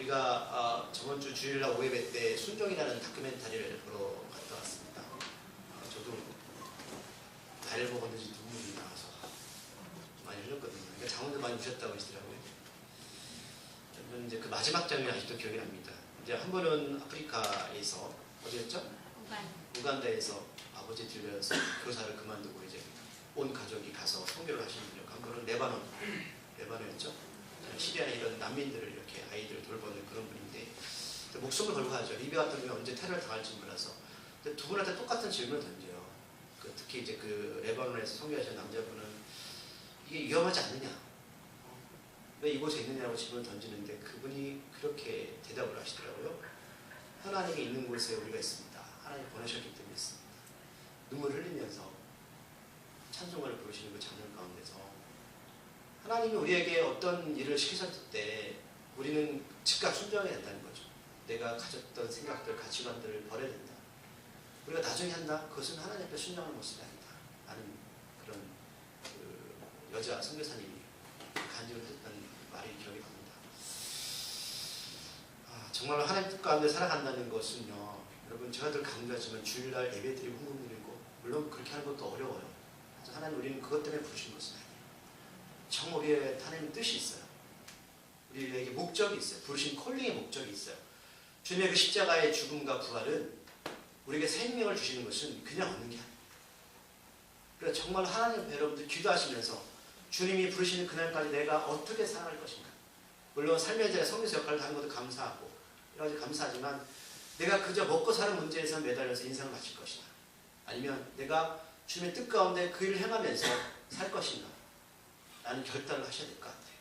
우리가 저번 주 주일날 오예배 때 순종이라는 다큐멘터리를 보러 갔다 왔습니다. 저도 다리를 보고 있는지 눈물이 나와서 많이 흘렸거든요. 그러니까 장원도 많이 우셨다고 하시더라고요. 저는 이제 그 마지막 장면이 아직도 기억이 납니다. 이제 한 번은 아프리카에서 어디였죠? 우간다에서 아버지 들려서 교사를 그만두고 이제 온 가족이 가서 선교를 하시는 분이고, 한 번은 레바논이었죠. 시리아의 이런 난민들을 이렇게 아이들을 돌보는 그런 분인데 목숨을 걸고 하죠. 리비아 같은 경우는 언제 테러를 당할지 몰라서. 근데 두 분한테 똑같은 질문을 던져요. 특히 이제 그 레바논에서 선교하신 남자분은 이게 위험하지 않느냐? 왜 이곳에 있느냐고 질문을 던지는데 그분이 그렇게 대답을 하시더라고요. 하나님이 있는 곳에 우리가 있습니다. 하나님 보내셨기 때문에 있습니다. 눈물을 흘리면서 찬송가를 부르시는 그 장면 가운데서 하나님이 우리에게 어떤 일을 시키셨을 때 우리는 즉각 순종해야 된다는 거죠. 내가 가졌던 생각들, 가치관들을 버려야 된다. 우리가 나중에 한다? 그것은 하나님 앞에 순종하는 모습이 아니다. 라는 그런 그 여자 선교사님이 간증을 했던 말이 기억이 납니다. 정말로 하나님 뜻 가운데 살아간다는 것은요, 여러분 제가 늘 강조하지만 주일날 예배드리고 헌금드리고 물론 그렇게 하는 것도 어려워요. 하나님 우리는 그것 때문에 부르신 것은 아니에요. 정말 우리의 하나님 뜻이 있어요. 우리에게 목적이 있어요. 부르신 콜링의 목적이 있어요. 주님의 그 십자가의 죽음과 부활은 우리에게 생명을 주시는 것은 그냥 얻는 게 아니에요. 그래서 정말 하나님 여러분들 기도하시면서 주님이 부르시는 그날까지 내가 어떻게 살아갈 것인가. 물론 삶의 자리에 성교사 역할을 하는 것도 감사하고 여러 가지 감사하지만 내가 그저 먹고 사는 문제에서 매달려서 인생을 마칠 것이다. 아니면 내가 주님의 뜻 가운데 그 일을 행하면서 살 것인가. 라는 결단을 하셔야 될 것 같아요.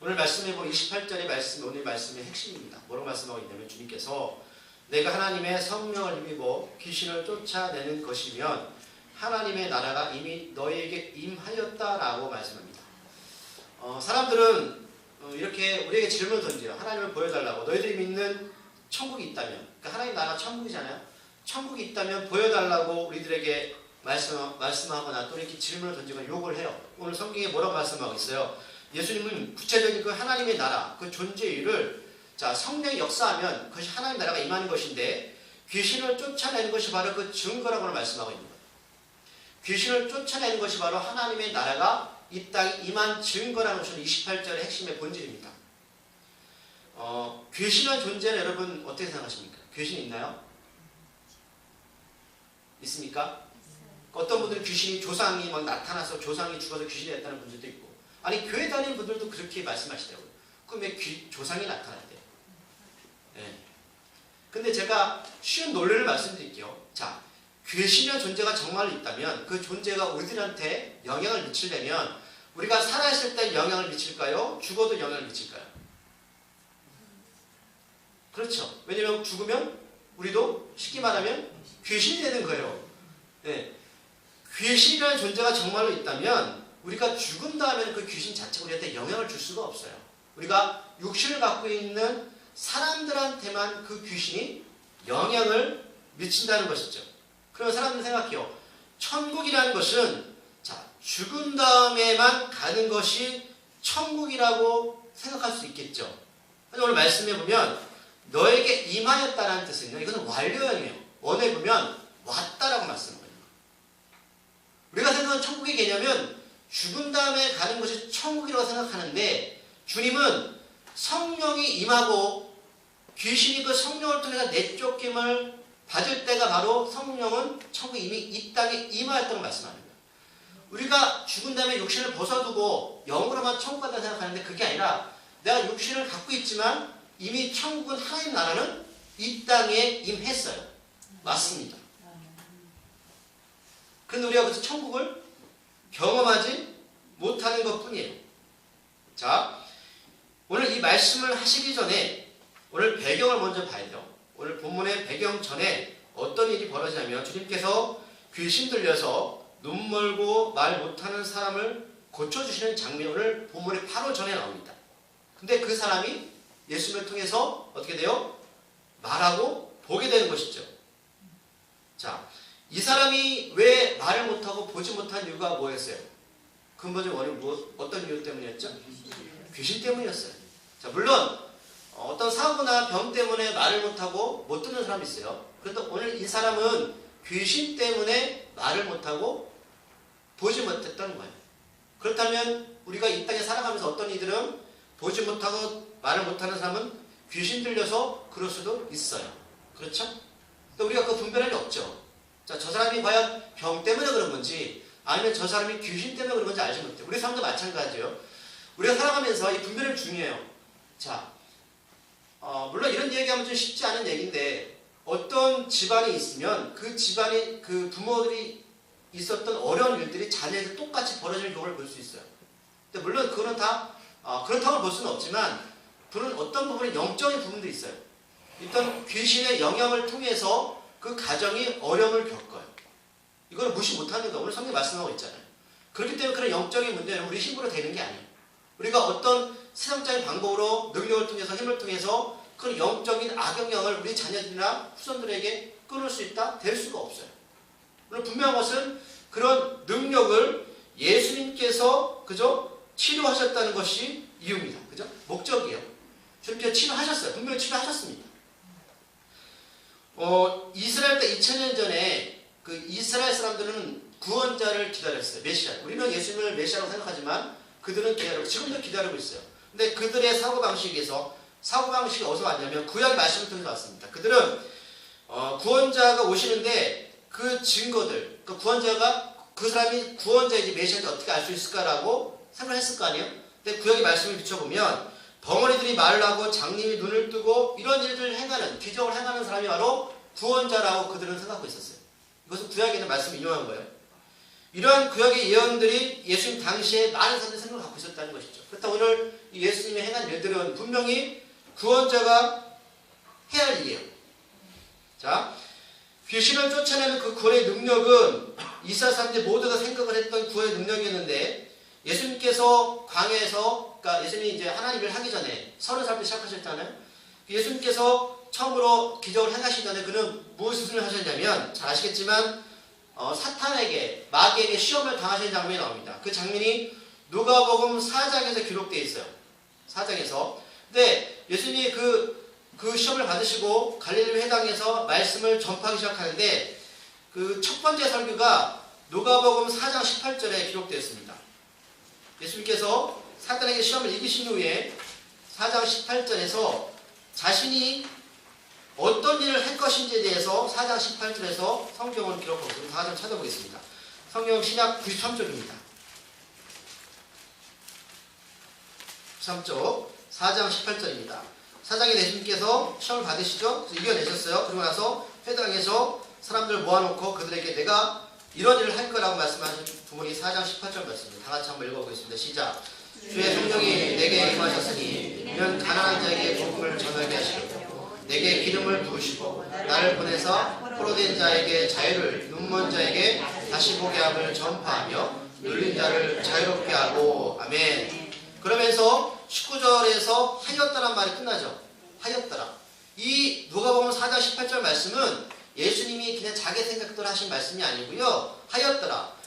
오늘 말씀해 보면 28절의 말씀이 오늘 말씀의 핵심입니다. 뭐라고 말씀하고 있냐면 주님께서 내가 하나님의 성령을 힘입어 귀신을 쫓아내는 것이면 하나님의 나라가 이미 너희에게 임하였다라고 말씀합니다. 사람들은 이렇게 우리에게 질문을 던져요. 하나님을 보여달라고. 너희들이 믿는 천국이 있다면, 그러니까 하나님 나라가 천국이잖아요. 천국이 있다면 보여달라고 우리들에게 말씀하거나 또 이렇게 질문을 던지거나 요구를 해요. 오늘 성경에 뭐라고 말씀하고 있어요? 예수님은 구체적인 그 하나님의 나라, 그 존재를 성령이 역사하면 그것이 하나님의 나라가 임하는 것인데 귀신을 쫓아내는 것이 바로 그 증거라고 말씀하고 있는 거예요. 귀신을 쫓아내는 것이 바로 하나님의 나라가 이 땅에 임한 증거라는 것은 28절의 핵심의 본질입니다. 귀신의 존재는 여러분 어떻게 생각하십니까? 귀신이 있나요? 있습니까? 어떤 분들은 귀신이 조상이 막 나타나서 조상이 죽어서 귀신이 됐다는 분들도 있고, 아니 교회 다니는 분들도 그렇게 말씀하시더라고요. 그럼 왜 조상이 나타났대요? 네. 근데 제가 쉬운 논리를 말씀드릴게요. 자, 귀신의 존재가 정말로 있다면 그 존재가 우리들한테 영향을 미치려면 우리가 살아있을 때 영향을 미칠까요? 죽어도 영향을 미칠까요? 그렇죠. 왜냐하면 죽으면 우리도 쉽게 말하면 귀신이 되는 거예요. 네. 귀신이라는 존재가 정말로 있다면 우리가 죽은 다음에는 그 귀신 자체가 우리한테 영향을 줄 수가 없어요. 우리가 육신을 갖고 있는 사람들한테만 그 귀신이 영향을 미친다는 것이죠. 그럼 사람들 생각해요. 천국이라는 것은 죽은 다음에만 가는 것이 천국이라고 생각할 수 있겠죠. 오늘 말씀해 보면 너에게 임하였다는 뜻은요. 이것은 완료형이에요. 원에 보면 왔다라고 말씀합니다. 우리가 생각하는 천국의 개념은 죽은 다음에 가는 것이 천국이라고 생각하는데 주님은 성령이 임하고 귀신이 그 성령을 통해서 내쫓김을 받을 때가 바로 성령은 천국에 이미 이 땅에 임하였다고 말씀합니다. 우리가 죽은 다음에 육신을 벗어두고 영으로만 천국 간다고 생각하는데 그게 아니라 내가 육신을 갖고 있지만 이미 천국은 하나님 나라는 이 땅에 임했어요. 맞습니다. 그런데 우리가 그래서 천국을 경험하지 못하는 것뿐이에요. 자, 오늘 이 말씀을 하시기 전에 오늘 배경을 먼저 봐야 돼요. 오늘 본문의 배경 전에 어떤 일이 벌어지냐면 주님께서 귀신 들려서 눈 멀고 말 못하는 사람을 고쳐주시는 장면이 오늘 본문의 바로 전에 나옵니다. 근데 그 사람이 예수님을 통해서 어떻게 돼요? 말하고 보게 되는 것이죠. 자, 이 사람이 왜 말을 못하고 보지 못한 이유가 뭐였어요? 근본적인 원인은 어떤 이유 때문이었죠? 귀신 때문이었어요. 자, 물론 어떤 사고나 병 때문에 말을 못하고 못 듣는 사람이 있어요. 그런데 오늘 이 사람은 귀신 때문에 말을 못하고 보지 못했다는 거예요. 그렇다면 우리가 이 땅에 살아가면서 어떤 이들은 보지 못하고 말을 못하는 사람은 귀신 들려서 그럴 수도 있어요. 그렇죠? 근데 우리가 그 분별할 게 없죠. 자, 저 사람이 과연 병 때문에 그런 건지 아니면 저 사람이 귀신 때문에 그런 건지 알지 못해요. 우리 삶도 마찬가지예요. 우리가 살아가면서 이 분별이 중요해요. 자, 물론 이런 얘기하면 좀 쉽지 않은 얘기인데 어떤 집안이 있으면 그 집안이 그 부모들이 있었던 어려운 일들이 자녀에게 똑같이 벌어지는 경우를 볼 수 있어요. 근데 물론 그거는 다 그렇다고 볼 수는 없지만 그런 어떤 부분이 영적인 부분도 있어요. 일단 귀신의 영향을 통해서 그 가정이 어려움을 겪어요. 이걸 무시 못하는 거 오늘 성경 말씀하고 있잖아요. 그렇기 때문에 그런 영적인 문제는 우리 힘으로 되는 게 아니에요. 우리가 어떤 세상적인 방법으로 능력을 통해서 힘을 통해서 그런 영적인 악영향을 우리 자녀들이나 후손들에게 끊을 수 있다? 될 수가 없어요. 물론 분명한 것은 그런 능력을 예수님께서 그죠? 치료하셨다는 것이 이유입니다. 그죠? 목적이에요. 주님께서 치료하셨어요. 분명히 치료하셨습니다. 이스라엘 때 2000년 전에 그 이스라엘 사람들은 구원자를 기다렸어요. 메시아. 우리는 예수님을 메시아라고 생각하지만 그들은 기다리고 지금도 기다리고 있어요. 근데 그들의 사고방식이 어디서 왔냐면 구약 말씀을 통해서 왔습니다. 그들은 구원자가 오시는데 그 증거들, 그 구원자가 그 사람이 구원자인지 메시아인지 어떻게 알 수 있을까라고 생각했을 거 아니에요? 근데 구약의 말씀을 비춰보면 벙어리들이 말을 하고 장님이 눈을 뜨고 이런 일들을 행하는, 기적을 행하는 사람이 바로 구원자라고 그들은 생각하고 있었어요. 이것은 구약에 있는 말씀을 인용한 거예요. 이러한 구약의 예언들이 예수님 당시에 많은 사람들이 생각을 갖고 있었다는 것이죠. 그렇다고 오늘 예수님이 행한 일들은 분명히 구원자가 해야 할 일이에요. 자, 귀신을 쫓아내는 그 구원의 능력은 이스라엘 사람들이 모두가 생각을 했던 구원의 능력이었는데 예수님께서 광야에서, 그러니까 예수님이 이제 하나님을 하기 전에 30살 때 시작하셨잖아요. 예수님께서 처음으로 기적을 행하시기 전에 그는 무엇을 하셨냐면 잘 아시겠지만 사탄에게, 마귀에게 시험을 당하시는 장면이 나옵니다. 그 장면이 누가복음 4장에서 기록되어 있어요. 4장에서. 근데 예수님이 그 시험을 받으시고 갈릴리 회당에서 말씀을 전파하기 시작하는데 그 첫 번째 설교가 누가복음 4장 18절에 기록되어 있습니다. 예수님께서 사탄에게 시험을 이기신 후에 4장 18절에서 자신이 어떤 일을 할 것인지에 대해서 4장 18절에서 성경을 기록하고 있습니다. 4장 찾아보겠습니다. 성경 신약 93쪽입니다. 93쪽 4장 18절입니다. 사장의 예수님께서 시험을 받으시죠? 그래서 이겨내셨어요. 그러고 나서 회당에서 사람들을 모아놓고 그들에게 내가 이런 일을 할 거라고 말씀하신 부분이 4장 18절 말씀입니다. 다 같이 한번 읽어보겠습니다. 시작. 주의 성령이 내게 임하셨으니 이는 가난한 자에게 복음을 전하게 하시고 내게 기름을 부으시고 나를 보내사 포로된 자에게 자유를, 눈먼 자에게 다시 보게 함을 전파하며 눌린 자를 자유롭게 하고. 아멘. 그러면서 19절에서 하였다란 말이 끝나죠. 하였더라. 이 누가복음 4장 18절 말씀은 예수님이 그냥 자기 생각대로 하신 말씀이 아니고요. 하였더라.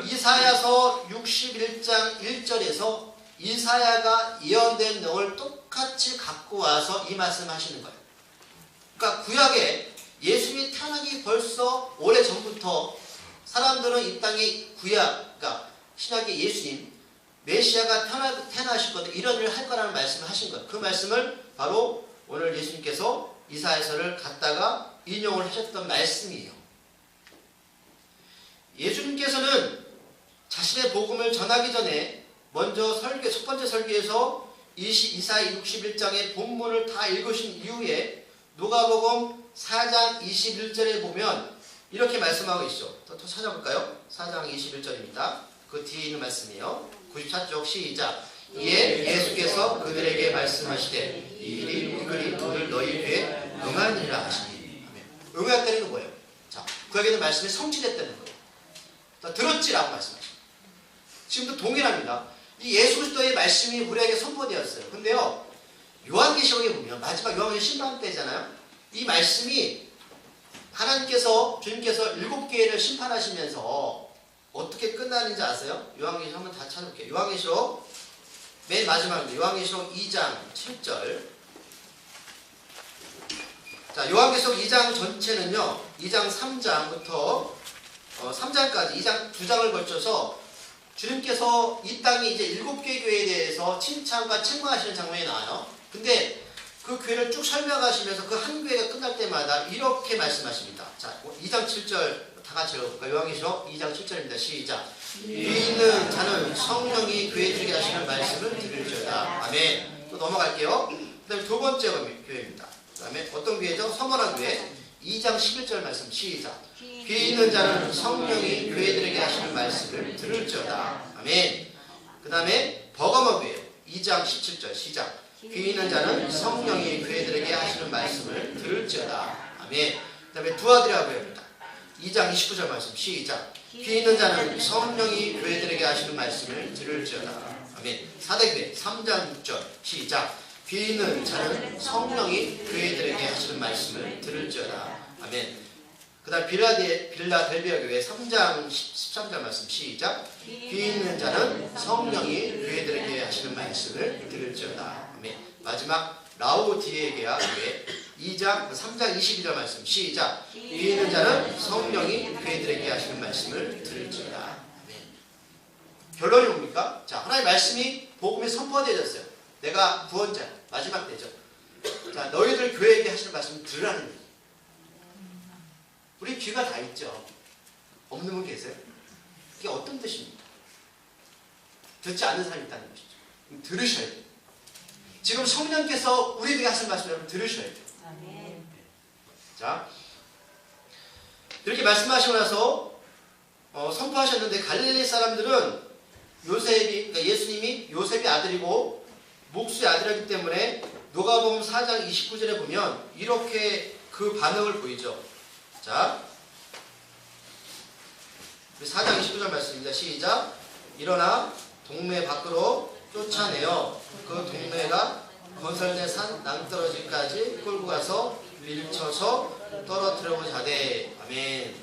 이사야서 61장 1절에서 이사야가 예언된 내용을 똑같이 갖고 와서 이 말씀을 하시는 거예요. 그러니까 구약에 예수님이 태어나기 벌써 오래전부터 사람들은 이 땅에 그러니까 신약의 예수님, 메시아가 태어나실 건데 이런 일을 할 거라는 말씀을 하신 거예요. 그 말씀을 바로 오늘 예수님께서 이사야서를 갖다가 인용을 하셨던 말씀이에요. 예수님께서는 자신의 복음을 전하기 전에 먼저 첫 번째 설교에서 이사야 61장의 본문을 다 읽으신 이후에 누가복음 4장 21절에 보면 이렇게 말씀하고 있죠. 더 찾아볼까요? 4장 21절입니다. 그 뒤에 있는 말씀이에요. 94쪽 시작. 이에 예수께서 그들에게 말씀하시되 이 일이 이글이 오늘 너희 귀에 응하니라 하시니. 응했다는 건 뭐예요? 자, 구약에는 말씀이 성취됐다는 거예요. 들었지라고 말씀하십니다. 지금도 동일합니다. 이 예수 그리스도의 말씀이 우리에게 선포되었어요. 근데요, 요한계시록에 보면 마지막 요한계시록 심판 때잖아요. 이 말씀이 하나님께서, 주님께서 7개를 심판하시면서 어떻게 끝나는지 아세요? 요한계시록 한번 다 찾아볼게요. 요한계시록 맨 마지막입니다. 요한계시록 2장 7절. 자, 요한계시록 2장 전체는요, 2장 3장부터 3장까지 2장 2장을 걸쳐서 주님께서 이 땅에 이제 7개 교회에 대해서 칭찬과 책망하시는 장면이 나와요. 근데 그 교회를 쭉 설명하시면서 그 한 교회가 끝날 때마다 이렇게 말씀하십니다. 자, 2장 7절 다 같이 읽어볼까요? 요한계시록 2장 7절입니다. 시작. 귀 있는 자는 성령이 교회들에게 하시는 말씀을 들을지어다. 아멘. 또 넘어갈게요. 그 다음에 두 번째 교회입니다. 그 다음에 어떤 교회죠? 서머나 교회. 2장 11절 말씀 시작. 귀 있는 자는 성령이 교회들에게 하시는 말씀을 들을지어다. 아멘. 그 다음에 버가모 교회 2장 17절 시작. 귀 있는 자는 성령이 교회들에게 하시는 말씀을 들을지어다. 아멘. 그 다음에 두아드리아 교회입니다. 2장 29절 말씀 시작. 귀 있는 자는 성령이 교회들에게 하시는 말씀을 들을지어다. 아멘. 사대교회 3장 6절 시작. 귀 있는 자는 성령이 교회들에게 하시는 말씀을 들을지어다. 아멘. 그 다음 빌라델비아 교회 3장 13절 말씀 시작. 귀 있는 자는 성령이 교회들에게 하시는 말씀을 들을지어다. 아멘. 마지막 라오디게아 교회 3장 22절 말씀 시작. 귀 있는 자는 성령이 교회들에게 하시는 말씀을 들을지어다. 아멘. 결론이 뭡니까? 자, 하나님의 말씀이 복음에 선포되어졌어요. 내가 구원자 마지막 때죠. 자, 너희들 교회에게 하시는 말씀을 들으라는 거예요. 우리 귀가 다 있죠. 없는 분 계세요? 그게 어떤 뜻입니까? 듣지 않는 사람이 있다는 것이죠. 들으셔야 돼요. 지금 성령께서 우리에게 하신 말씀 여러분 들으셔야 돼요. 아멘. 자, 이렇게 말씀하시고 나서 선포하셨는데 갈릴리 사람들은 그러니까 예수님이 요셉의 아들이고 목수의 아들이기 때문에 누가복음 4장 29절에 보면 이렇게 그 반응을 보이죠. 자, 4장 29절 말씀입니다. 시작. 일어나 동네 밖으로 쫓아내어 그 동네가 건설된 산 낭떠러지까지 끌고 가서 밀쳐서 떨어뜨려보자 하되. 아멘.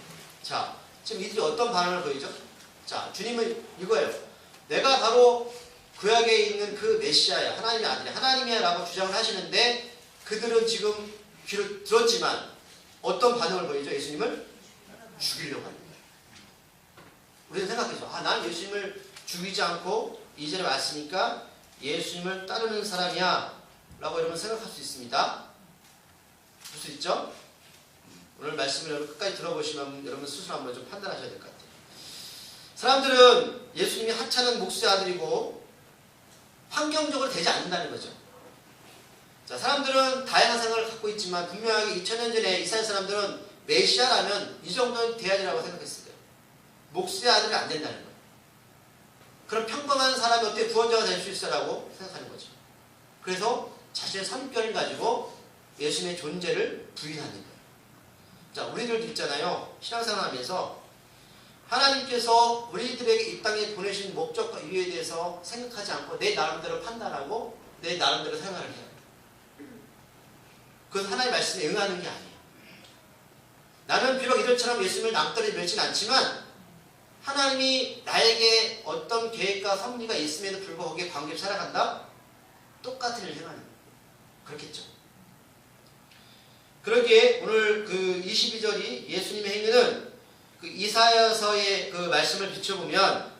자, 지금 이들이 어떤 반응을 보이죠? 자, 주님은 이거예요. 내가 바로 구약에 있는 그 메시아야, 하나님의 아들이야, 하나님이야 라고 주장을 하시는데 그들은 지금 귀를 들었지만 어떤 반응을 보이죠? 예수님을 죽이려고 하는 거예요. 우리는 생각해서 난 예수님을 죽이지 않고 이전에 왔으니까 예수님을 따르는 사람이야 라고 여러분 생각할 수 있습니다. 볼 수 있죠? 오늘 말씀을 여러분 끝까지 들어보시면 여러분 스스로 한번 좀 판단하셔야 될 것 같아요. 사람들은 예수님이 하찮은 목수의 아들이고 환경적으로 되지 않는다는 거죠. 자, 사람들은 다양한 생각을 갖고 있지만 분명하게 2000년 전에 이스라엘 사람들은 메시아라면 이 정도는 돼야 되라고 생각했을 거예요. 목수의 아들이 안 된다는 거예요. 그럼 평범한 사람이 어떻게 구원자가 될 수 있어라고 생각하는 거죠. 그래서 자신의 선결을 가지고 예수님의 존재를 부인하는 거예요. 자, 우리들도 있잖아요. 신앙생활 하면서 하나님께서 우리들에게 이 땅에 보내신 목적과 이유에 대해서 생각하지 않고 내 나름대로 판단하고 내 나름대로 생각을 해요. 그건 하나님의 말씀에 응하는 게 아니에요. 나는 비록 이들처럼 예수님을 낭떠러지 밀지는 않지만 하나님이 나에게 어떤 계획과 섭리가 있음에도 불구하고 거기에 관계를 살아간다? 똑같은 일을 행하는 거예요. 그렇겠죠. 그러기에 오늘 그 22절이 예수님의 행위는 그 이사야서의 그 말씀을 비춰보면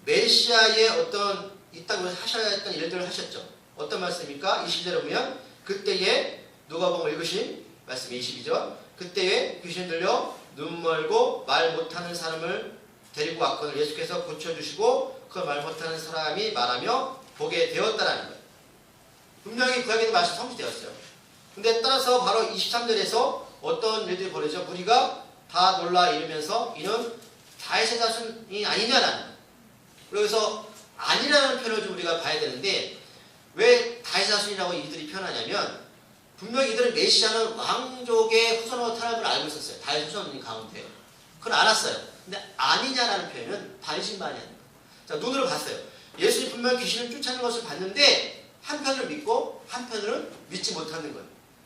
메시아의 어떤 이 땅에서 하셔야 했던 일들을 하셨죠. 어떤 말씀입니까? 22절에 보면 그때에 누가복음 읽으신 말씀 22절 그때에 귀신 들려 눈 멀고 말 못하는 사람을 데리고 왔거늘 예수께서 고쳐주시고 그 말 못하는 사람이 말하며 보게 되었다라는 거예요. 분명히 구약에 있는 말씀이 성취되었어요. 근데 따라서 바로 23절에서 어떤 일들이 벌어지죠. 무리가 다 놀라 이르면서 이는 다윗의 자손이 아니냐라는 거예요. 그래서 아니라는 표현을 좀 우리가 봐야 되는데 왜 다윗의 자손이라고 이들이 표현하냐면 분명히 이들은 메시아는 왕족의 후손으로 태어날 걸 알고 있었어요. 다윗 후손인 가운데. 그건 알았어요. 근데 아니냐라는 표현은 반신반의하는 거예요. 자, 눈으로 봤어요. 예수님이 분명히 귀신을 쫓아내는 것을 봤는데 한편으로 믿고 한편으로는 믿지 못하는 거예요.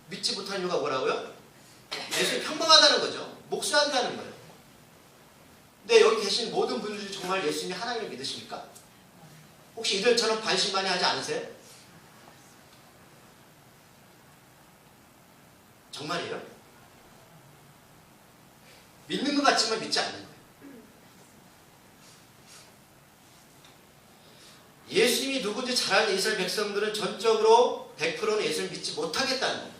믿지 못하는 이유가 뭐라고요? 예수님이 평범하다는 거죠. 목수아들이라는 거예요. 근데 여기 계신 모든 분들이 정말 예수님이 하나님을 믿으십니까? 혹시 이들처럼 반신반의하지 않으세요? 정말이에요? 믿는 것 같지만 믿지 않는 거예요. 예수님이 누군지 잘 아는 이스라엘 백성들은 전적으로 100%는 예수님을 믿지 못하겠다는 거예요.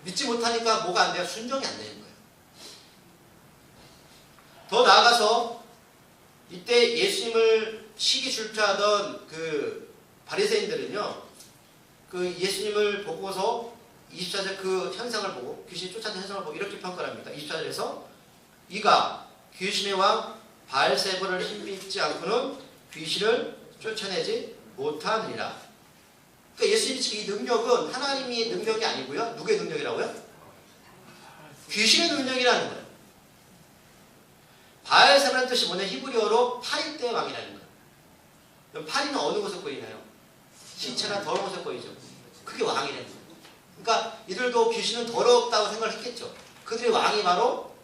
믿지 못하니까 뭐가 안 돼요? 순종이 안 되는 거예요. 더 나아가서 이때 예수님을 시기 질투하던 그 바리새인들은요, 그 예수님을 보고서 24절 그 현상을 보고, 귀신이 쫓아낸 현상을 보고 이렇게 평가를 합니다. 24절에서 이가 귀신의 왕 바알세불을 힘입지 않고는 귀신을 쫓아내지 못하느니라. 그러니까 예수님이 지금 이 능력은 하나님의 능력이 아니고요. 누구의 능력이라고요? 귀신의 능력이라는 거예요. 바알세불이라는 뜻이 뭐냐? 히브리어로 파리떼 왕이라는 거예요. 파리는 어느 곳에 꼬이나요? 시체나 더러운 곳에 꼬이죠. 그게 왕이라는 거예요. 그러니까 이들도 귀신은 더럽다고 생각을 했겠죠. 그들의 왕이 바로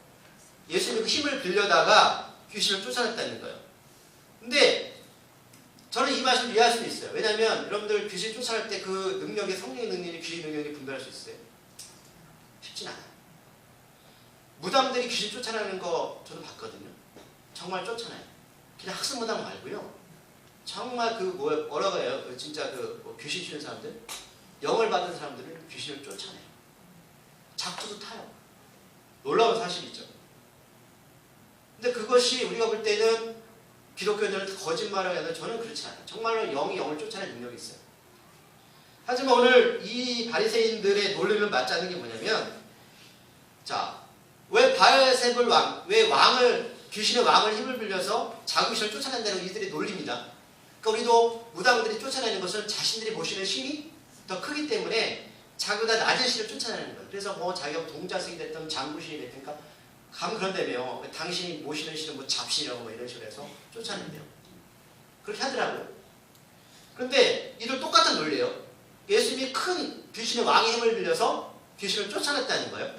예수님의 그 힘을 빌려다가 귀신을 쫓아냈다는 거예요. 근데 저는 이 말씀을 이해할 수 있어요. 왜냐하면 여러분들 귀신 쫓아낼 때 그 능력이 성령의 능력이 귀신 능력이 분별할 수 있어요? 쉽진 않아요. 무당들이 귀신 쫓아내는 거 저도 봤거든요. 정말 쫓아내요. 그냥 학습 무당 말고요. 정말 그 뭐라고 해요? 진짜 그 귀신 치는 사람들, 영을 받은 사람들은 귀신을 쫓아내요. 작두도 타요. 놀라운 사실이죠. 근데 그것이 우리가 볼 때는 기독교인들은 거짓말을 해도 저는 그렇지 않아요. 정말로 영이 영을 쫓아내는 능력이 있어요. 하지만 오늘 이 바리새인들의 논리를 맞지 않는 게 뭐냐면, 자, 왜 바알세불 왕, 왜 귀신의 왕을 힘을 빌려서 자기 귀신을 쫓아낸다는 이들의 논리입니다. 그러니까 우리도 무당들이 쫓아내는 것은 자신들이 모시는 신이 더 크기 때문에 자기보다 낮은 신을 쫓아내는 거예요. 그래서 뭐 자기가 동자승이 됐든 장구신이 됐든 감 그런다며 당신이 모시는 신은 뭐 잡신이라고 뭐 이런 식으로 해서 쫓아낸대요. 그렇게 하더라고요. 그런데 이들 똑같은 논리예요. 예수님이 큰 귀신의 왕의 힘을 빌려서 귀신을 쫓아냈다는 거예요.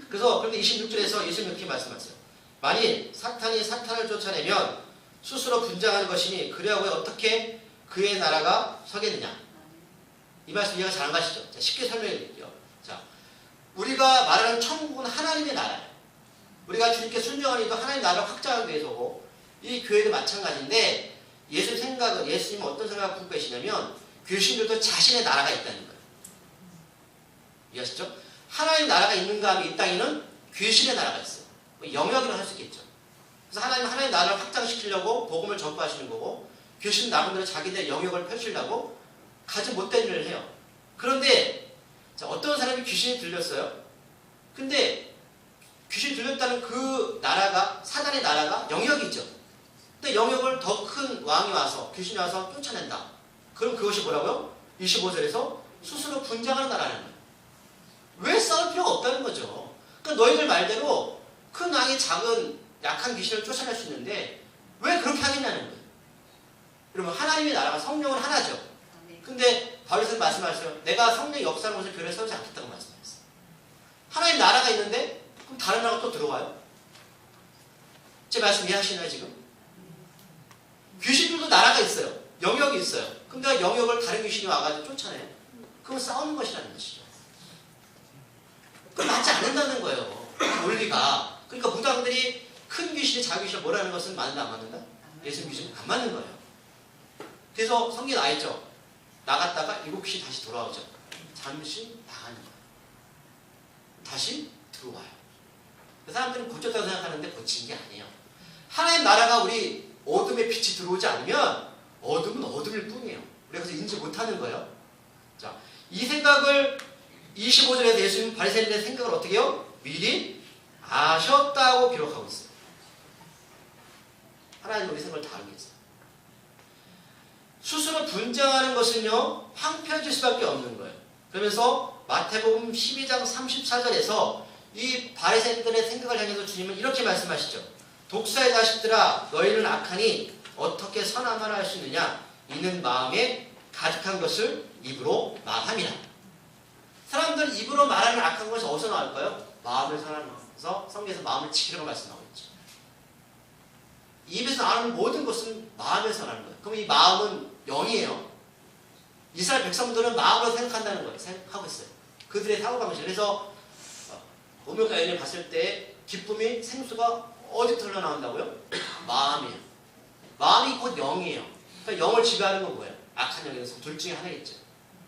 그런데 26절에서 예수님이 이렇게 말씀하세요. 만일 사탄이 사탄을 쫓아내면 스스로 분장하는 것이니 그래야 왜 어떻게 그의 나라가 서겠느냐. 이 말씀 이해가 잘 안 가시죠? 자, 쉽게 설명해 드릴게요. 자, 우리가 말하는 천국은 하나님의 나라예요. 우리가 주님께 순종하는 이도 하나님의 나라를 확장하기 위해서고, 이 교회도 마찬가지인데, 예수님은 어떤 생각을 갖고 계시냐면 귀신들도 자신의 나라가 있다는 거예요. 이해하시죠? 하나님의 나라가 있는가 하면 이 땅에는 귀신의 나라가 있어요. 영역이라고 할 수 있겠죠. 그래서 하나님은 하나님의 나라를 확장시키려고 복음을 전파하시는 거고, 귀신 나름대로 자기들의 영역을 펼치려고 가지 못된 일을 해요. 그런데 자, 어떤 사람이 귀신이 들렸어요. 근데 귀신이 들렸다는 그 나라가, 사단의 나라가 영역이죠. 근데 영역을 더 큰 왕이 와서, 귀신이 와서 쫓아낸다. 그럼 그것이 뭐라고요? 25절에서 스스로 분장하는 나라는 거예요. 왜 싸울 필요가 없다는 거죠. 그러니까 너희들 말대로 큰 왕이 작은 약한 귀신을 쫓아낼 수 있는데 왜 그렇게 하겠냐는 거예요. 여러분, 하나님의 나라가 성령은 하나죠. 근데 바울은 말씀하셨어요. 내가 성령의 역사하는 곳을 교회에 세우지 않겠다고 말씀하셨어요. 하나님 나라가 있는데 그럼 다른 나라가 또 들어와요? 제 말씀 이해하시나요 지금? 귀신들도 나라가 있어요. 영역이 있어요. 근데 영역을 다른 귀신이 와가지고 쫓아내요. 그건 싸우는 것이라는 것이죠. 그건 맞지 않는다는 거예요. 논리가. 그러니까 무당들이 큰 귀신이 자기 귀신을 뭐라는 것은 맞는다 안 맞는다? 예수님 귀신은 안 맞는 거예요. 그래서 성경에 나와 있죠. 나갔다가 일곱 귀신이 다시 돌아오죠. 잠시 나가는 거예요. 다시 들어와요. 사람들은 고쳤다고 생각하는데 고친 게 아니에요. 하나님 나라가 우리 어둠의 빛이 들어오지 않으면 어둠은 어둠일 뿐이에요. 우리가 그래서 인지 못하는 거예요. 자, 이 생각을 25절에서 예수님 바리새인들의 생각을 어떻게 해요? 미리 아셨다고 기록하고 있어요. 하나님 우리 생각을 다 알고 있어요. 스스로 분장하는 것은요, 황폐해질 수밖에 없는 거예요. 그러면서 마태복음 12장 34절에서 이 바리새인들의 생각을 향해서 주님은 이렇게 말씀하시죠. 독사의 자식들아, 너희는 악하니 어떻게 선한 말을 할 수 있느냐? 이는 마음에 가득한 것을 입으로 말함이라. 사람들은 입으로 말하는 악한 것이 어디서 나올까요? 마음에서 나와서 성경에서 마음을 지키라고 말씀하고 있죠. 입에서 나오는 모든 것은 마음에서 나는 거예요. 그럼 이 마음은 영이에요. 이스라엘 백성들은 마음으로 생각한다는 거예요. 생각하고 있어요. 그들의 사고방식. 그래서 오명과 여인을 봤을 때 기쁨이 생수가 어디서 흘러나온다고요? 마음이에요. 마음이 곧 영이에요. 그러니까 영을 지배하는 건 뭐예요? 악한 영에서 둘 중에 하나겠죠.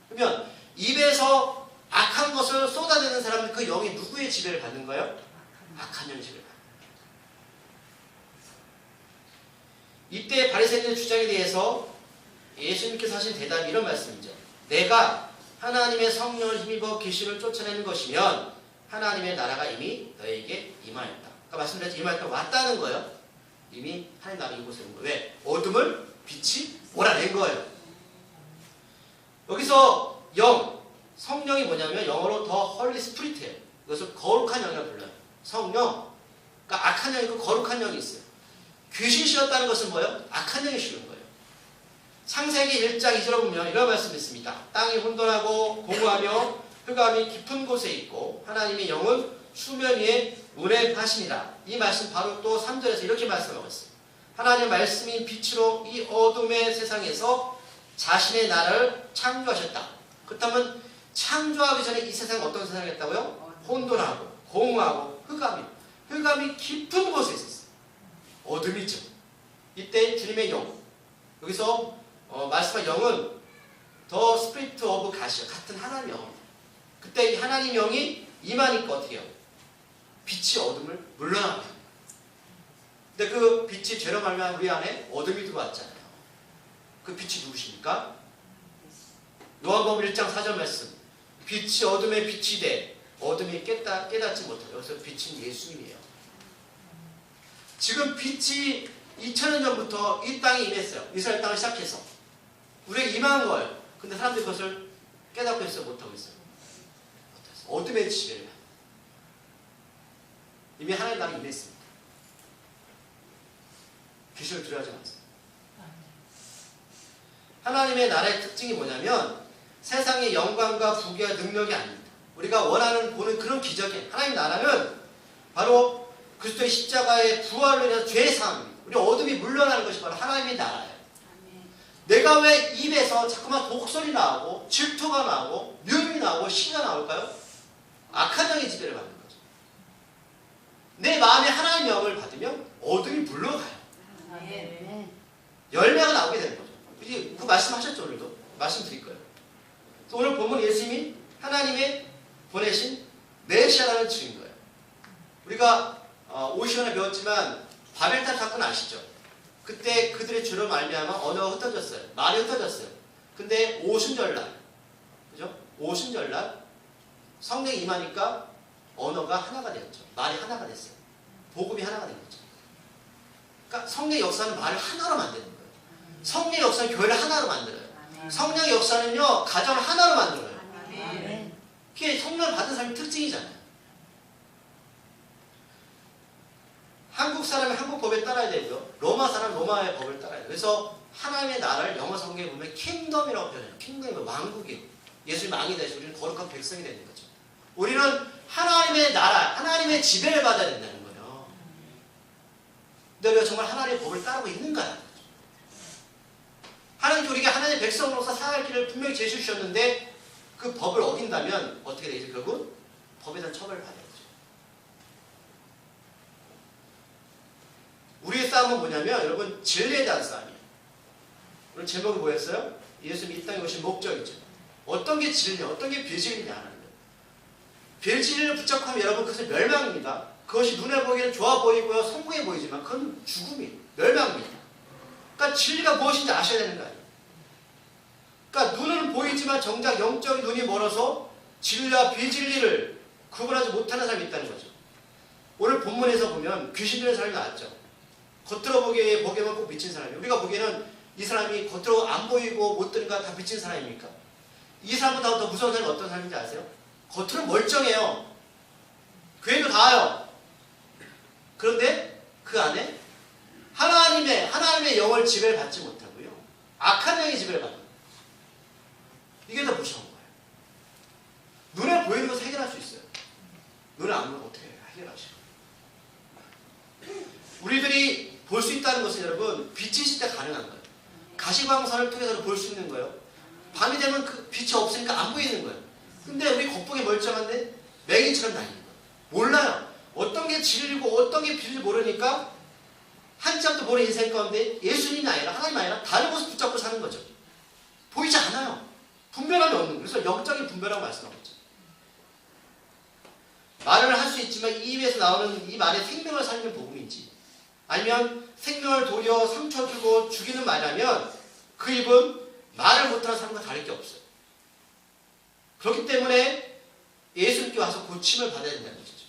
그러면 입에서 악한 것을 쏟아내는 사람은 그 영이 누구의 지배를 받는 거예요? 악한 영의 지배를 받는 거예요. 이때 바리새인의 주장에 대해서 예수님께서 하신 대답이 이런 말씀이죠. 내가 하나님의 성령을 힘입어 귀신을 쫓아내는 것이면 하나님의 나라가 이미 너에게 임하였다. 그러니까 말씀드렸죠. 임하였다. 왔다는 거예요. 이미 하나님 나라가 이곳에 온 거예요. 왜? 어둠을 빛이 몰아낸 거예요. 여기서 영, 성령이 뭐냐면 영어로 더 헐리 스피릿이에요. 이것을 거룩한 영이라고 불러요. 성령, 그러니까 악한 영이 있고 거룩한 영이 있어요. 귀신 씌웠다는 것은 뭐예요? 악한 영이 씌운 거예요. 창세기 1장 2절에 보면 이런 말씀이 있습니다. 땅이 혼돈하고 공허하며 흑암이 깊은 곳에 있고 하나님의 영은 수면 위에 운행하시니라. 이 말씀 바로 또 3절에서 이렇게 말씀하고 있어요. 하나님의 말씀인 빛으로 이 어둠의 세상에서 자신의 나라를 창조하셨다. 그렇다면 창조하기 전에 이 세상은 어떤 세상이었다고요? 혼돈하고 공허하고 흑암이 깊은 곳에 있었어요. 어둠이죠. 이때 주님의 영, 여기서 말씀한 영은 더 스피리트 오브 갓이요. 같은 하나님 영. 그때 이 하나님 영이 임하니까 어떻게 해요? 빛이 어둠을 물러나게. 근데 그 빛이 죄로 말미암아 우리 안에 어둠이 들어왔잖아요. 그 빛이 누구십니까? 요한복음 1장 4절 말씀. 빛이 어둠에 빛이 돼 어둠이 깨닫지 못하고. 여기서 빛은 예수님이에요. 지금 빛이 2000년 전부터 이 땅에 임했어요. 이스라엘 땅을 시작해서 우리에게 임한 거예요. 근데 사람들이 그것을 깨닫고 있어요? 못하고 있어요? 어둠의 지배를 이미 하나님 나라에 임했습니다. 귀신을 두려워하지 마세요. 하나님의 나라의 특징이 뭐냐면 세상의 영광과 부귀와 능력이 아닙니다. 우리가 원하는 보는 그런 기적이에요. 하나님 나라는 바로 그리스도의 십자가의 부활로 인해서 죄의 상황입니다. 우리 어둠이 물러나는 것이 바로 하나님의 나라예요. 내가 왜 입에서 자꾸만 독설이 나오고 질투가 나오고 미움이 나오고 시가 나올까요? 악한 영의 지배를 받는 거죠. 내 마음에 하나님의 영을 받으면 어둠이 물러가요. 열매가 나오게 되는 거죠. 그 말씀하셨죠. 오늘도 말씀드릴 거예요. 오늘 보면 예수님이 하나님의 보내신 메시아라는 증인 거예요. 우리가 50년에 배웠지만 바벨탑 사건 아시죠? 그때 그들의 죄로 말미암아 언어가 흩어졌어요. 말이 흩어졌어요. 근데 오순절날, 그죠? 오순절날 성령이 임하니까 언어가 하나가 되었죠. 말이 하나가 됐어요. 복음이 하나가 된 거죠. 그러니까 성령의 역사는 말을 하나로 만드는 거예요. 성령의 역사는 교회를 하나로 만들어요. 성령의 역사는요, 가정을 하나로 만들어요. 그게 성령을 받은 사람의 특징이잖아요. 한국 사람은 한국 법에 따라야 되고요. 로마 사람은 로마의 법을 따라야 돼요. 그래서 하나님의 나라를 영어 성경에 보면 킹덤이라고 표현해요. 킹덤이 왕국이에요. 예수님 왕이 되시고 우리는 거룩한 백성이 되는 거죠. 우리는 하나님의 나라, 하나님의 지배를 받아야 된다는 거예요. 근데 우리가 정말 하나님의 법을 따르고 있는가? 하나님께 우리가 하나님의 백성으로서 살아갈 길을 분명히 제시해 주셨는데 그 법을 어긴다면 어떻게 되죠? 결국 법에 대한 처벌을 받아야 되죠. 우리의 싸움은 뭐냐면 여러분 진리에 대한 싸움이에요. 오늘 제목이 뭐였어요? 예수님이 이 땅에 오신 목적이죠. 어떤 게 진리냐, 어떤 게 비진리냐 하는 거예요. 비진리를 붙잡고 하면 여러분 그것은 멸망입니다. 그것이 눈에 보기에는 좋아 보이고요, 성공해 보이지만 그건 죽음이에요. 멸망입니다. 그러니까 진리가 무엇인지 아셔야 되는 거 아니에요. 그러니까 눈은 보이지만 정작 영적인 눈이 멀어서 진리와 비진리를 구분하지 못하는 사람이 있다는 거죠. 오늘 본문에서 보면 귀신 들린 사람이 나왔죠. 겉으로 보기에만 꼭 미친 사람이에요. 우리가 보기에는 이 사람이 겉으로 안 보이고 못 들으니까 다 미친 사람입니까? 이 사람보다 더 무서운 사람이 어떤 사람인지 아세요? 겉으로 멀쩡해요. 교회도 다 와요. 그런데 그 안에 하나님의 영을 지배를 받지 못하고요. 악한 영의 지배를 받는 거예요. 이게 더 무서운 거예요. 눈에 보이는 것을 해결할 수 있어요. 눈에 안 보면 어떻게 해결하시죠? 우리들이 볼 수 있다는 것은 여러분 빛이실 때 가능한 거예요. 가시광선을 통해서 볼 수 있는 거예요. 밤이 되면 그 빛이 없으니까 안 보이는 거예요. 근데 우리 겉보기 멀쩡한데 맹인처럼 다니는 거예요. 몰라요. 어떤 게 진리고 어떤 게 비리를 모르니까 한참도 모르는 인생 가운데 예수님이 아니라 하나님 아니라 다른 것을 붙잡고 사는 거죠. 보이지 않아요. 분별함이 없는 거예요. 그래서 영적인 분별이라고 말씀하고 있죠. 말을 할 수 있지만 이 입에서 나오는 이 말에 생명을 살리는 복음인지 아니면 생명을 도려 상처 주고 죽이는 말이라면 그 입은 말을 못하는 사람과 다를 게 없어요. 그렇기 때문에 예수님께 와서 고침을 받아야 된다는 것이죠.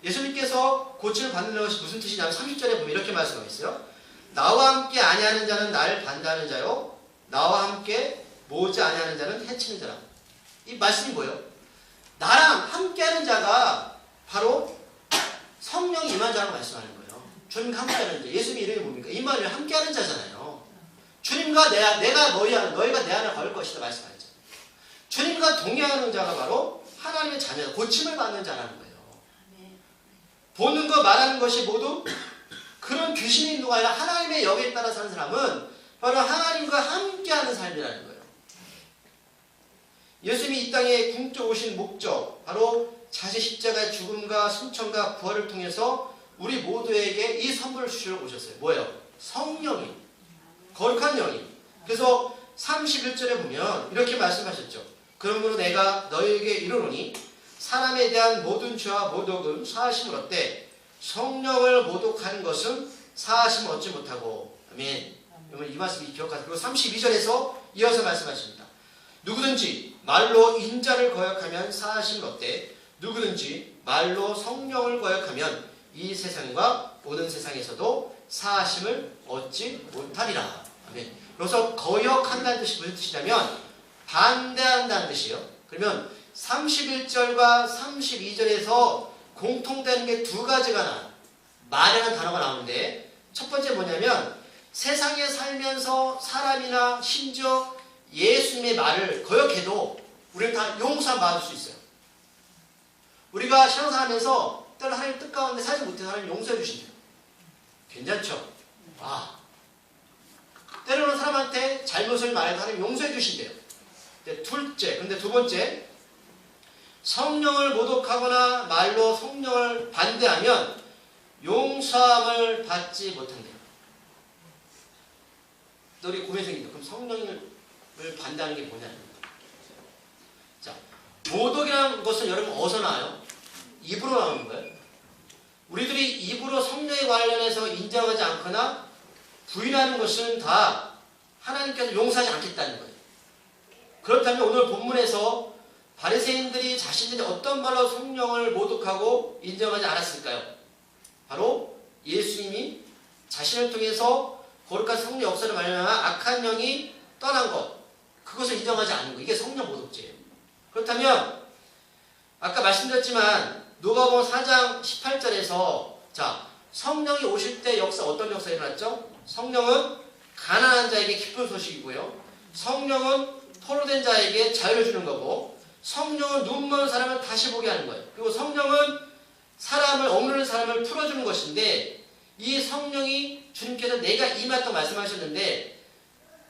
예수님께서 고침을 받는 것이 무슨 뜻이냐면 30절에 보면 이렇게 말씀하고 있어요. 나와 함께 아니하는 자는 나를 반대하는 자요 나와 함께 모지 아니하는 자는 해치는 자라. 이 말씀이 뭐예요? 나랑 함께하는 자가 바로 성령이 임한 자라고 말씀하는 거예요. 주님과 함께하는 자. 예수님의 이름이 뭡니까? 임마누엘 함께하는 자잖아요. 주님과 내가 너희가 내 안에 거할 것이다 말씀하죠. 주님과 동행하는 자가 바로 하나님의 자녀다. 고침을 받는 자라는 거예요. 보는 것 말하는 것이 모두 그런 귀신이 있는 거 아니라 하나님의 영에 따라 사는 사람은 바로 하나님과 함께하는 삶이라는 거예요. 예수님이 이 땅에 궁극적으로 오신 목적 바로 자신 십자가의 죽음과 승천과 부활을 통해서 우리 모두에게 이 선물을 주시러 오셨어요. 뭐예요? 성령이 거룩한 영이. 그래서 31절에 보면 이렇게 말씀하셨죠. 그러므로 내가 너희에게 이르노니 사람에 대한 모든 죄와 모독은 사하심을 얻되 성령을 모독하는 것은 사하심을 얻지 못하고. 아멘. 여러분 이 말씀 기억하세요. 그리고 32절에서 이어서 말씀하십니다. 누구든지 말로 인자를 거역하면 사하심을 얻되 누구든지 말로 성령을 거역하면 이 세상과 오는 세상에서도 사하심을 얻지 못하리라. 아멘. 그래서 거역한다는 뜻이 무슨 뜻이냐면 반대한다는 뜻이에요. 그러면 31절과 32절에서 공통되는 게 두 가지가 나와요. 말이라는 단어가 나오는데 첫 번째 뭐냐면 세상에 살면서 사람이나 심지어 예수님의 말을 거역해도 우리는 다 용서 받을 수 있어요. 우리가 신앙생활하면서 때로 하나님 뜻 가운데 살지 못해서 하나님 용서해 주신대요. 괜찮죠? 때로는 사람한테 잘못을 말해도 하나님 용서해 주신대요. 근데 두 번째 성령을 모독하거나 말로 성령을 반대하면 용서함을 받지 못한대요. 우리 고민 생긴다. 그럼 성령을 반대하는 게 뭐냐는 거예요. 자, 모독이라는 것은 여러분 어디서 나와요? 입으로 나오는 거예요. 우리들이 입으로 성령에 관련해서 인정하지 않거나 부인하는 것은 다 하나님께서 용서하지 않겠다는 거예요. 그렇다면 오늘 본문에서 바리새인들이 자신들이 어떤 말로 성령을 모독하고 인정하지 않았을까요? 바로 예수님이 자신을 통해서 거룩한 성령 역사를 말미암아 악한 영이 떠난 것, 그것을 인정하지 않는 것, 이게 성령 모독죄예요. 그렇다면 아까 말씀드렸지만 누가복음 4장 18절에서 자 성령이 오실 때 어떤 역사가 일어났죠? 성령은 가난한 자에게 기쁜 소식이고요. 성령은 포로된 자에게 자유를 주는 거고 성령은 눈먼 사람을 다시 보게 하는 거예요. 그리고 성령은 억누른 사람을 풀어주는 것인데 이 성령이 주님께서 내가 임했다고 말씀하셨는데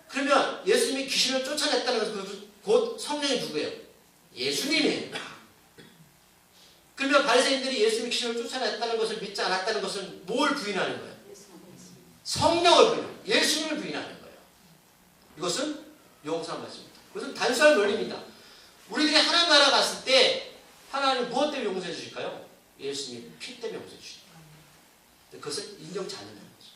그러면 예수님이 귀신을 쫓아냈다는 것은 곧 성령이 누구예요? 예수님이에요. 그러면 바리새인들이 예수님이 귀신을 쫓아냈다는 것을 믿지 않았다는 것은 뭘 부인하는 거예요? 성령을 부인하는 거예요. 예수님을 부인하는 거예요. 이것은 용서한 말씀입니다. 이것은 단순한 논리입니다. 우리들이 하나님 나라 갔을 때 하나님 무엇 때문에 용서해 주실까요? 예수님이 피 때문에 용서해 주십니다. 그것을 인정치 않는다는 거죠.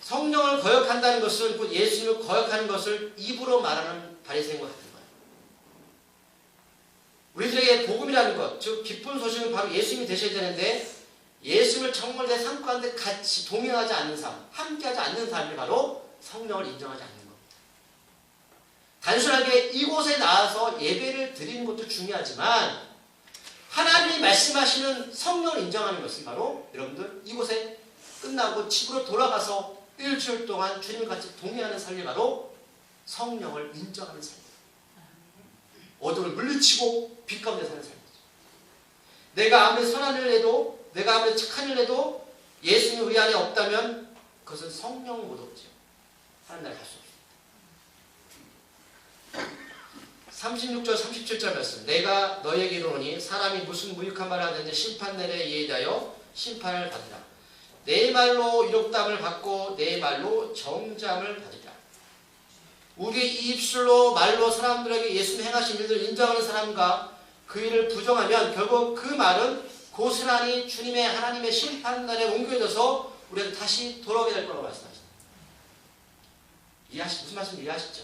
성령을 거역한다는 것은 곧 예수님을 거역하는 것을 입으로 말하는 바리새인과 같은 거예요. 우리들에게 복음이라는 것, 즉 기쁜 소식은 바로 예수님이 되셔야 되는데 예수님을 정말 내 삶 가운데 같이 동행하지 않는 삶, 함께하지 않는 삶이 바로 성령을 인정하지 않는 겁니다. 단순하게 이곳에 나와서 예배를 드리는 것도 중요하지만 하나님이 말씀하시는 성령을 인정하는 것은 바로 여러분들 이곳에 끝나고 집으로 돌아가서 일주일 동안 주님과 같이 동행하는 삶이 바로 성령을 인정하는 삶입니다. 어둠을 물리치고 빛 가운데 사는 삶이죠. 내가 아무리 선한 일을 해도 내가 아무리 착한 일을 해도 예수님이 우리 안에 없다면 그것은 성령 모독죄요. 하나님 나라 갈 수 없습니다. 36절 37절 말씀. 내가 너에게 이르노니 사람이 무슨 무익한 말을 하든지 심판날에 이에 대하여 심판을 받으라. 내 말로 이롭담을 받고 내 말로 정죄함을 받으리라. 우리 입술로 말로 사람들에게 예수님 행하신 일들을 인정하는 사람과 그 일을 부정하면 결국 그 말은 고스란히 주님의 하나님의 심판날에 옮겨져서 우리가 다시 돌아오게 될 거라고 말씀하십니다. 무슨 말씀인지 이해하시죠?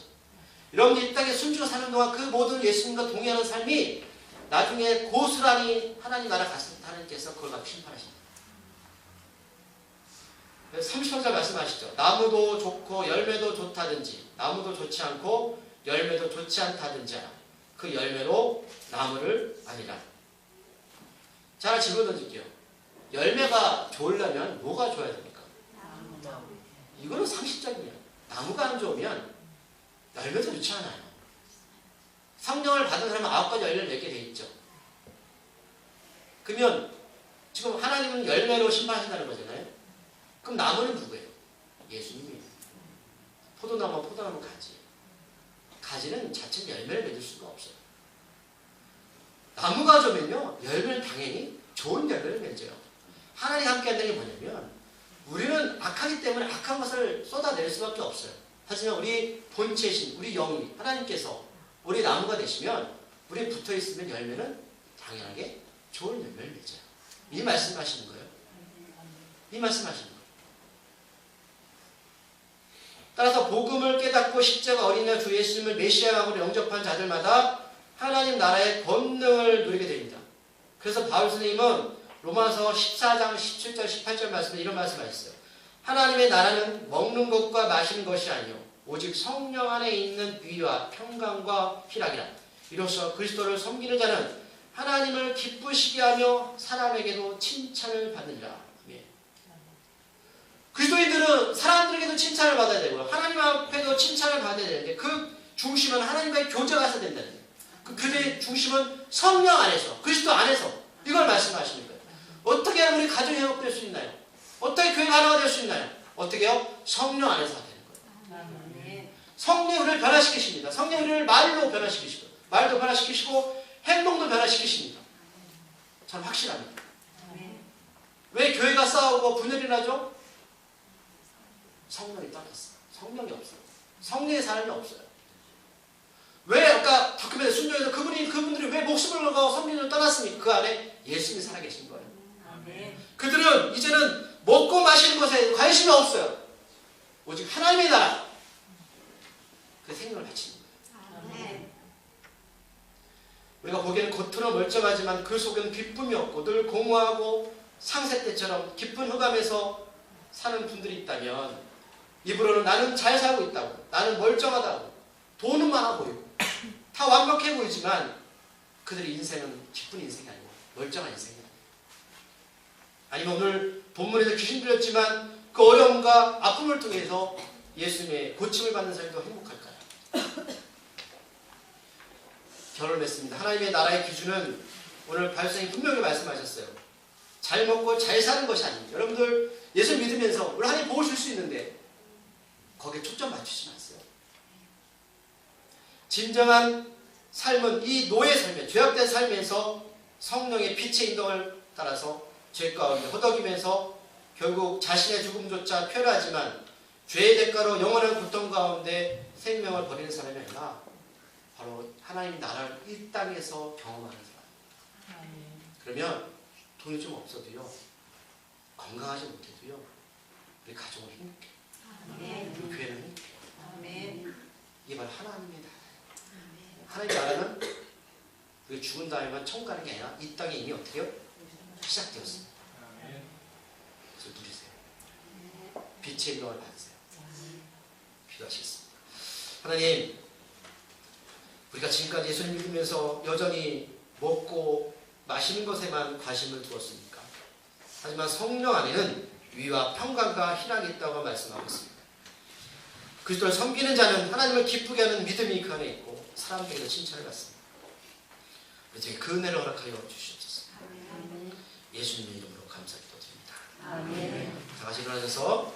여러분들 이 땅에 숨죽여 사는 동안 그 모든 예수님과 동의하는 삶이 나중에 고스란히 하나님 나라 갔을 때 하나님께서 그걸 갖고 심판하십니다. 30절 말씀하시죠. 나무도 좋고 열매도 좋다든지 나무도 좋지 않고 열매도 좋지 않다든지 그 열매로 나무를 아니라. 자, 하나 질문 던질게요. 열매가 좋으려면 뭐가 좋아야 됩니까? 이거는 상식적이에요. 나무가 안 좋으면 열매도 좋지 않아요. 성령을 받은 사람은 9가지 열매를 맺게 돼 있죠. 그러면 지금 하나님은 열매로 심판하신다는 거잖아요. 그럼 나무는 누구예요? 예수님이에요. 포도나무와 포도나무 가지. 가지는 자체는 열매를 맺을 수가 없어요. 나무가 좋으면요, 열매는 당연히 좋은 열매를 맺어요. 하나님 함께 한다는 게 뭐냐면, 우리는 악하기 때문에 악한 것을 쏟아낼 수밖에 없어요. 하지만 우리 본체신, 우리 영이, 하나님께서 우리 나무가 되시면, 우리 붙어 있으면 열매는 당연하게 좋은 열매를 맺어요. 이 말씀하시는 거예요. 이 말씀하시는 거예요. 따라서 복음을 깨닫고 십자가 어린이날 주 예수님을 메시아왕으로 영접한 자들마다 하나님 나라의 권능을 누리게 됩니다. 그래서 바울 선생님은 로마서 14장 17절 18절 말씀에 이런 말씀하셨어요. 하나님의 나라는 먹는 것과 마시는 것이 아니요 오직 성령 안에 있는 위와 평강과 희락이라. 이로써 그리스도를 섬기는 자는 하나님을 기쁘시게 하며 사람에게도 칭찬을 받느니라. 그리스도인들은 사람들에게도 칭찬을 받아야 되고요. 하나님 앞에도 칭찬을 받아야 되는데 그 중심은 하나님과의 교제가 있어야 된다는 거예요. 그 교제의 중심은 성령 안에서, 그리스도 안에서 이걸 말씀하시는 거예요. 어떻게 하면 우리 가정이 회복될 수 있나요? 어떻게 교회가 하나가 될 수 있나요? 어떻게 해요? 성령 안에서 되는 거예요. 성령이 우리를 변화시키십니다. 성령이 우리를 말로 변화시키시고 말도 변화시키시고 행동도 변화시키십니다. 참 확실합니다. 왜 교회가 싸우고 분열이 나죠? 성령이 떠났어. 성령이 없어요. 성령의 사람이 없어요. 왜 아까 다큐멘터리 순종에서 그분들이 왜 목숨을 걸고 성령을 떠났습니까? 그 안에 예수님이 살아계신 거예요. 그들은 이제는 먹고 마시는 것에 관심이 없어요. 오직 하나님의 나라, 그 생명을 바치는 거예요. 우리가 보기에는 겉으로 멀쩡하지만 그 속에는 기쁨이 없고 늘 공허하고 상세 때처럼 깊은 흑암에서 사는 분들이 있다면 입으로는 나는 잘 살고 있다고, 나는 멀쩡하다고, 돈은 많아 보이고 다 완벽해 보이지만 그들의 인생은 기쁜 인생이 아니고 멀쩡한 인생이 아니에요. 아니면 오늘 본문에서 귀신 들렸지만 그 어려움과 아픔을 통해서 예수님의 고침을 받는 사람도 행복할까요? 결론을 맺습니다. 하나님의 나라의 기준은 오늘 발생이 분명히 말씀하셨어요. 잘 먹고 잘 사는 것이 아닙니다. 여러분들 예수 믿으면서 우리 하나님 복을 줄 수 있는데 거기에 초점 맞추지 마세요. 진정한 삶은 이 노예 삶에, 죄악된 삶에서 성령의 빛의 인도를 따라서 죄 가운데 허덕이면서 결국 자신의 죽음조차 표현하지만 죄의 대가로 영원한 고통 가운데 생명을 버리는 사람이 아니라 바로 하나님의 나라를 이 땅에서 경험하는 사람. 그러면 돈이 좀 없어도요, 건강하지 못해도요, 우리 가족은 행복해요. 우리 교회는 행복해요. 이게 바로 하나님의 나라예요. 하나님의 나라는 우리 죽은 다음에만 천국 가는 게 아니라 이 땅에 이미 어떻게 해요? 시작되었습니다. 그래서 누리세요. 빛의 인도를 받으세요. 기도하시겠습니다. 하나님, 우리가 지금까지 예수님 믿으면서 여전히 먹고 마시는 것에만 관심을 두었습니까? 하지만 성령 안에는 위와 평강과 희락이 있다고 말씀하고 있습니다. 그리스도를 섬기는 자는 하나님을 기쁘게 하는 믿음이 그 안에 있고 사람들에게도 칭찬을 받습니다. 우리에게 그 은혜를 허락하여 주시옵소서. 예수님의 이름으로 감사드립니다. 다 같이 일어나셔서